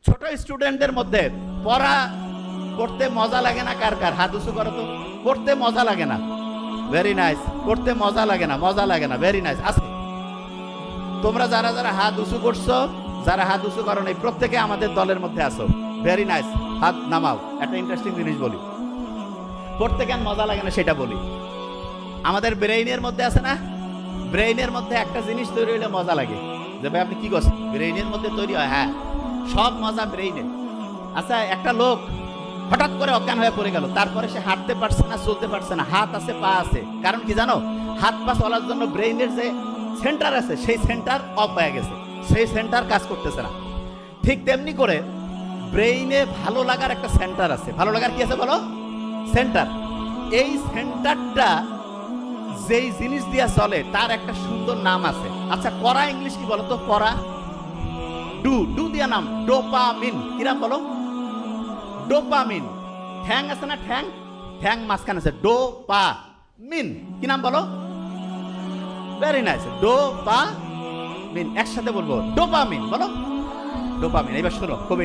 ছোট স্টুডেন্টদের মধ্যে পড়া পড়তে মজা লাগে না? কার কার হাত উঁচু করো তো। পড়তে মজা লাগে না? Very nice. পড়তে মজা লাগে না? মজা লাগে না, ভেরি নাইস। আছে তোমরা যারা যারা হাত উঁচু করছো, যারা হাত উঁচু করো নাই, প্রত্যেকে আমাদের দলের মধ্যে আসো। ভেরি নাইস, হাত নামাও। একটা ইন্টারেস্টিং জিনিস বলি, পড়তে কেন মজা লাগে না সেটা বলি। আমাদের ব্রেইনের মধ্যে আছে না, ব্রেইনের মধ্যে একটা জিনিস তৈরি হলে মজা লাগে। যে ভাই আপনি কি করছেন? ব্রেইনের মধ্যে তৈরি হয়। হ্যাঁ, সব মজা ব্রেইনে। আচ্ছা, একটা লোক হঠাৎ করে অজ্ঞান হয়ে পড়ে গেল, তারপরে সে হাঁটতে পারছে না, চলতে পারছে না, হাত আছে পা আছে। কারণ কি জানো? হাত পা চলার জন্য ব্রেইনের যে সেন্টার আছে, সেই সেন্টার অফ হয়ে গেছে, সেই সেন্টার কাজ করতেছে না। ঠিক তেমনি করে ব্রেইনে ভালো লাগার একটা সেন্টার আছে। ভালো লাগার কি আছে বলো? সেন্টার। এই সেন্টারটা যেই জিনিস দিয়া চলে তার একটা সুন্দর নাম আছে। আচ্ছা, করা ইংলিশ কি বলো তো? করা, ডু, ডু দিয়া নাম ডোপামিন। কি নাম বলো? ডোপামিন। ঠ্যাং আছে না, ঠ্যাং, ঠ্যাং মাঝখানে আছে ডোপামিন। কি নাম বলো? Very nice, dopamine. একসাথে বলবো, ডোপামিন। বলো ডোপামিন। এবার শোনো, খুব